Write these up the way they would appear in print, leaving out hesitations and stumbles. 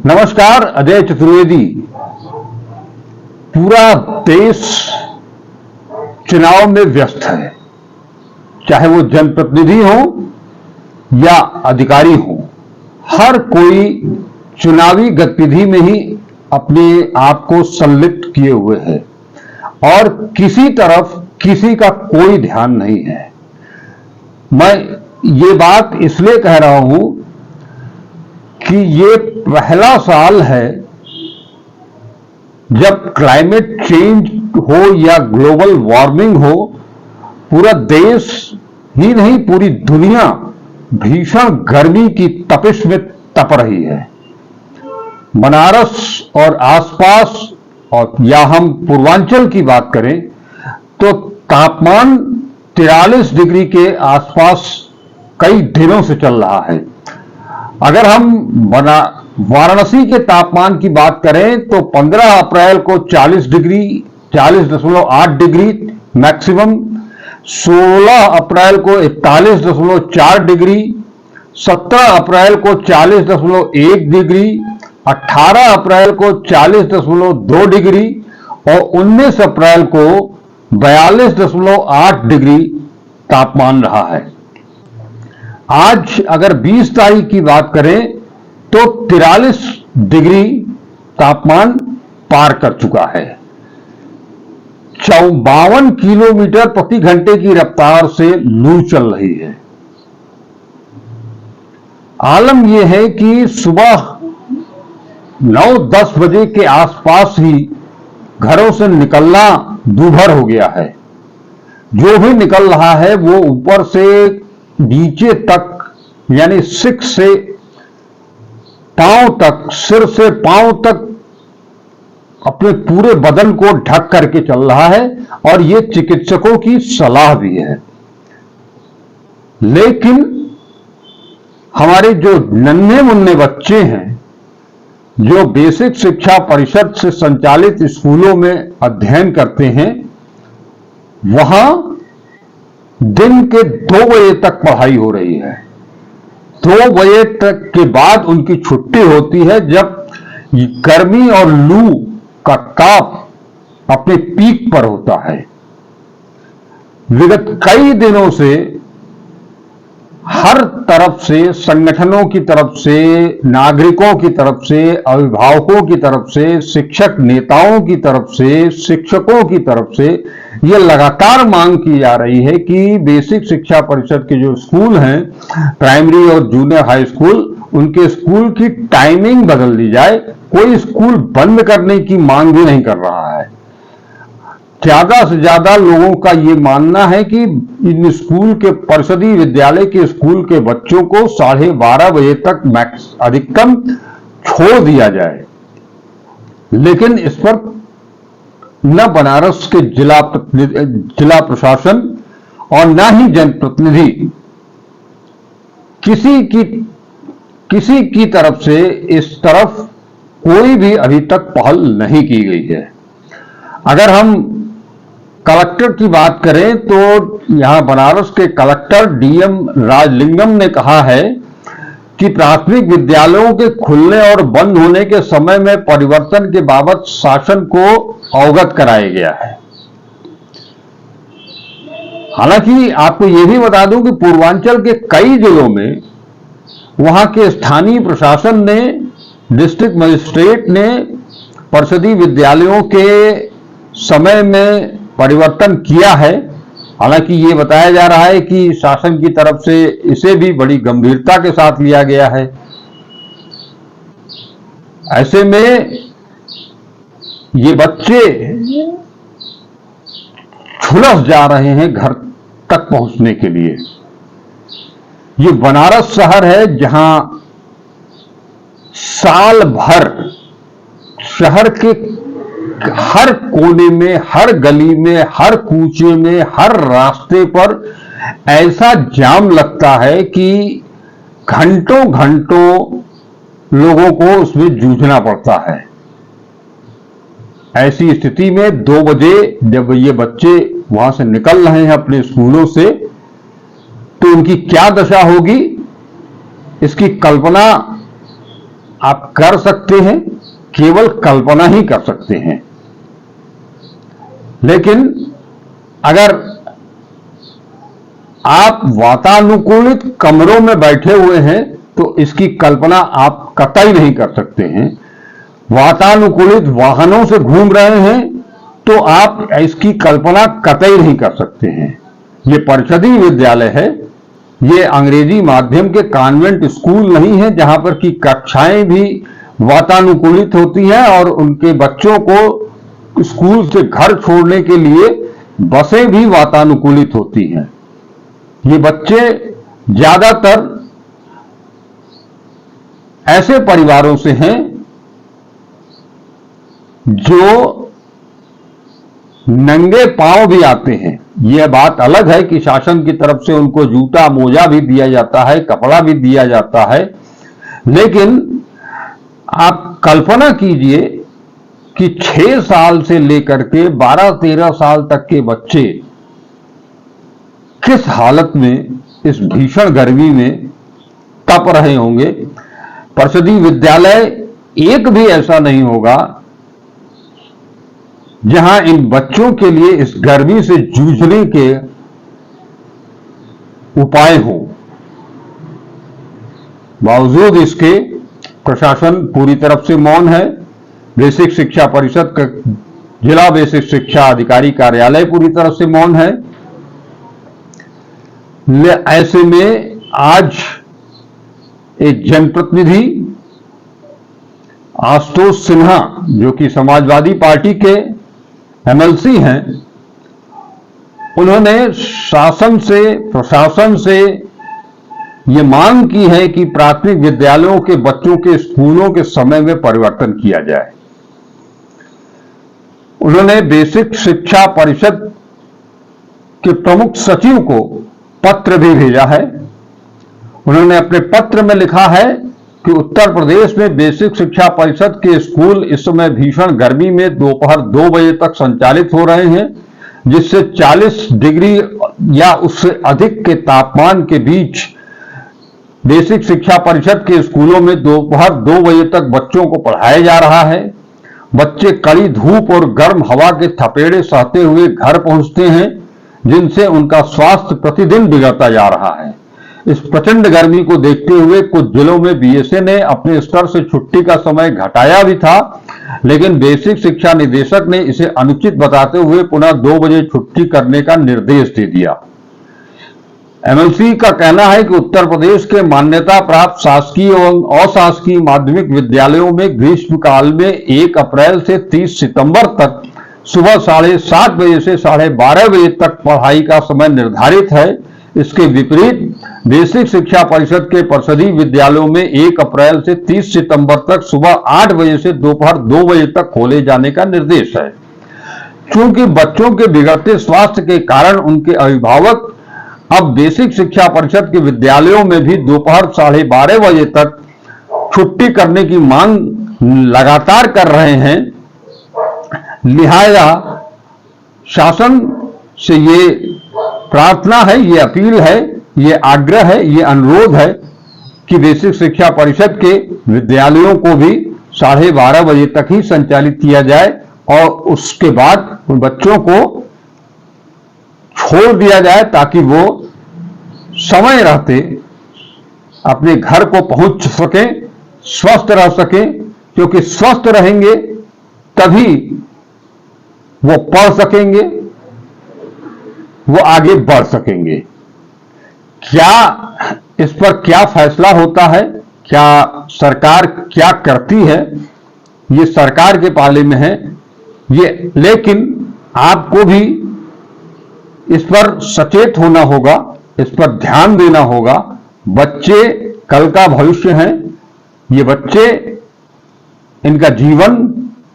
नमस्कार, अजय चतुर्वेदी। पूरा देश चुनाव में व्यस्त है, चाहे वो जनप्रतिनिधि हो या अधिकारी हो। हर कोई चुनावी गतिविधि में ही अपने आप को संलिप्त किए हुए है और किसी तरफ किसी का कोई ध्यान नहीं है। मैं ये बात इसलिए कह रहा हूं कि ये पहला साल है जब क्लाइमेट चेंज हो या ग्लोबल वार्मिंग हो, पूरा देश ही नहीं पूरी दुनिया भीषण गर्मी की तपिश में तप रही है। बनारस और आसपास और या हम पूर्वांचल की बात करें तो तापमान 43 डिग्री के आसपास कई दिनों से चल रहा है। अगर हम वाराणसी के तापमान की बात करें तो 15 अप्रैल को 40.8 डिग्री मैक्सिमम, 16 अप्रैल को 41.4 डिग्री, 17 अप्रैल को 40.1 डिग्री, 18 अप्रैल को 40.2 डिग्री और 19 अप्रैल को 42.8 डिग्री तापमान रहा है। आज अगर 20 तारीख की बात करें तो 43 डिग्री तापमान पार कर चुका है। 52 किलोमीटर प्रति घंटे की रफ्तार से लू चल रही है। आलम यह है कि सुबह 9-10 बजे के आसपास ही घरों से निकलना दूभर हो गया है। जो भी निकल रहा है वो ऊपर से नीचे तक, यानी सिर से पांव तक, सिर से पांव तक अपने पूरे बदन को ढक करके चल रहा है और ये चिकित्सकों की सलाह भी है। लेकिन हमारे जो नन्हे मुन्ने बच्चे हैं, जो बेसिक शिक्षा परिषद से संचालित स्कूलों में अध्ययन करते हैं, वहां दिन के 2 बजे तक पढ़ाई हो रही है। 2 बजे तक के बाद उनकी छुट्टी होती है, जब गर्मी और लू का ताप अपने पीक पर होता है। विगत कई दिनों से हर तरफ से, संगठनों की तरफ से, नागरिकों की तरफ से, अभिभावकों की तरफ से, शिक्षक नेताओं की तरफ से, शिक्षकों की तरफ से यह लगातार मांग की जा रही है कि बेसिक शिक्षा परिषद के जो स्कूल हैं, प्राइमरी और जूनियर हाई स्कूल, उनके स्कूल की टाइमिंग बदल दी जाए। कोई स्कूल बंद करने की मांग भी नहीं कर रहा है। ज्यादा से ज्यादा लोगों का यह मानना है कि इन स्कूल के, परिषदीय विद्यालय के स्कूल के बच्चों को 12:30 बजे तक मैक्स अधिकतम छोड़ दिया जाए। लेकिन इस पर न बनारस के जिला प्रशासन और न ही जनप्रतिनिधि किसी की तरफ से इस तरफ कोई भी अभी तक पहल नहीं की गई है। अगर हम कलेक्टर की बात करें तो यहां बनारस के कलेक्टर डीएम राजलिंगम ने कहा है कि प्राथमिक विद्यालयों के खुलने और बंद होने के समय में परिवर्तन के बाबत शासन को अवगत कराया गया है। हालांकि आपको यह भी बता दूं कि पूर्वांचल के कई जिलों में वहां के स्थानीय प्रशासन ने, डिस्ट्रिक्ट मजिस्ट्रेट ने परिषदीय विद्यालयों के समय में परिवर्तन किया है। हालांकि ये बताया जा रहा है कि शासन की तरफ से इसे भी बड़ी गंभीरता के साथ लिया गया है। ऐसे में ये बच्चे झुलस जा रहे हैं घर तक पहुंचने के लिए। ये बनारस शहर है जहां साल भर शहर के हर कोने में, हर गली में, हर कूचे में, हर रास्ते पर ऐसा जाम लगता है कि घंटों घंटों लोगों को उसमें जूझना पड़ता है। ऐसी स्थिति में 2 बजे जब ये बच्चे वहां से निकल रहे हैं अपने स्कूलों से, तो उनकी क्या दशा होगी, इसकी कल्पना आप कर सकते हैं, केवल कल्पना ही कर सकते हैं। लेकिन अगर आप वातानुकूलित कमरों में बैठे हुए हैं तो इसकी कल्पना आप कतई नहीं कर सकते हैं। वातानुकूलित वाहनों से घूम रहे हैं तो आप इसकी कल्पना कतई नहीं कर सकते हैं। ये परिषदी विद्यालय है, ये अंग्रेजी माध्यम के कॉन्वेंट स्कूल नहीं है जहां पर की कक्षाएं भी वातानुकूलित होती हैं और उनके बच्चों को स्कूल से घर छोड़ने के लिए बसें भी वातानुकूलित होती हैं। ये बच्चे ज्यादातर ऐसे परिवारों से हैं जो नंगे पांव भी आते हैं। यह बात अलग है कि शासन की तरफ से उनको जूता मोजा भी दिया जाता है, कपड़ा भी दिया जाता है, लेकिन आप कल्पना कीजिए कि 6 साल से लेकर के 12-13 साल तक के बच्चे किस हालत में इस भीषण गर्मी में तप रहे होंगे। परिषदी विद्यालय एक भी ऐसा नहीं होगा जहां इन बच्चों के लिए इस गर्मी से जूझने के उपाय हो। बावजूद इसके प्रशासन पूरी तरफ से मौन है। बेसिक शिक्षा परिषद का जिला बेसिक शिक्षा अधिकारी कार्यालय पूरी तरह से मौन है। ऐसे में आज एक जनप्रतिनिधि आशुतोष सिन्हा, जो कि समाजवादी पार्टी के एमएलसी हैं, उन्होंने शासन से, प्रशासन से ये मांग की है कि प्राथमिक विद्यालयों के बच्चों के स्कूलों के समय में परिवर्तन किया जाए। उन्होंने बेसिक शिक्षा परिषद के प्रमुख सचिव को पत्र भी भेजा है। उन्होंने अपने पत्र में लिखा है कि उत्तर प्रदेश में बेसिक शिक्षा परिषद के स्कूल इस समय भीषण गर्मी में दोपहर 2 बजे तक संचालित हो रहे हैं, जिससे 40 डिग्री या उससे अधिक के तापमान के बीच बेसिक शिक्षा परिषद के स्कूलों में दोपहर 2 बजे तक बच्चों को पढ़ाया जा रहा है। बच्चे कड़ी धूप और गर्म हवा के थपेड़े सहते हुए घर पहुंचते हैं, जिनसे उनका स्वास्थ्य प्रतिदिन बिगड़ता जा रहा है। इस प्रचंड गर्मी को देखते हुए कुछ जिलों में बीएसए ने अपने स्तर से छुट्टी का समय घटाया भी था, लेकिन बेसिक शिक्षा निदेशक ने इसे अनुचित बताते हुए पुनः 2 बजे छुट्टी करने का निर्देश दे दिया। एमएलसी का कहना है कि उत्तर प्रदेश के मान्यता प्राप्त शासकीय एवं अशासकीय माध्यमिक विद्यालयों में ग्रीष्मकाल में 1 अप्रैल से 30 सितंबर तक सुबह 7:30 बजे से 12:30 बजे तक पढ़ाई का समय निर्धारित है। इसके विपरीत बेसिक शिक्षा परिषद के परिषदीय विद्यालयों में 1 अप्रैल से 30 सितंबर तक सुबह 8 बजे से दोपहर 2 बजे तक खोले जाने का निर्देश है। क्योंकि बच्चों के बिगड़ते स्वास्थ्य के कारण उनके अभिभावक अब बेसिक शिक्षा परिषद के विद्यालयों में भी दोपहर 12:30 बजे तक छुट्टी करने की मांग लगातार कर रहे हैं। लिहाजा शासन से ये प्रार्थना है, ये अपील है, ये आग्रह है, ये अनुरोध है कि बेसिक शिक्षा परिषद के विद्यालयों को भी 12:30 बजे तक ही संचालित किया जाए और उसके बाद उन बच्चों को छोड़ दिया जाए ताकि वो समय रहते अपने घर को पहुंच सकें, स्वस्थ रह सकें, क्योंकि स्वस्थ रहेंगे तभी वो पढ़ सकेंगे, वो आगे बढ़ सकेंगे। क्या इस पर क्या फैसला होता है, क्या सरकार क्या करती है, ये सरकार के पाले में है ये, लेकिन आपको भी इस पर सचेत होना होगा, इस पर ध्यान देना होगा। बच्चे कल का भविष्य हैं। ये बच्चे, इनका जीवन,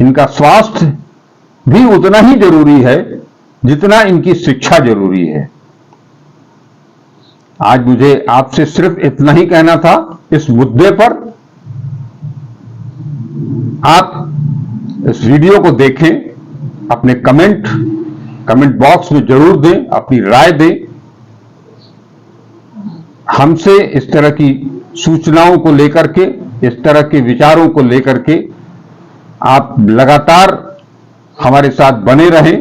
इनका स्वास्थ्य भी उतना ही जरूरी है जितना इनकी शिक्षा जरूरी है। आज मुझे आपसे सिर्फ इतना ही कहना था इस मुद्दे पर। आप इस वीडियो को देखें, अपने कमेंट बॉक्स में जरूर दें, अपनी राय दें। हमसे इस तरह की सूचनाओं को लेकर के इस तरह के विचारों को लेकर के आप लगातार हमारे साथ बने रहें।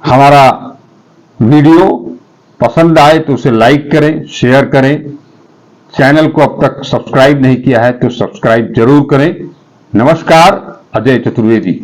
हमारा वीडियो पसंद आए तो उसे लाइक करें, शेयर करें। चैनल को अब तक सब्सक्राइब नहीं किया है तो सब्सक्राइब जरूर करें। नमस्कार, अजय चतुर्वेदी।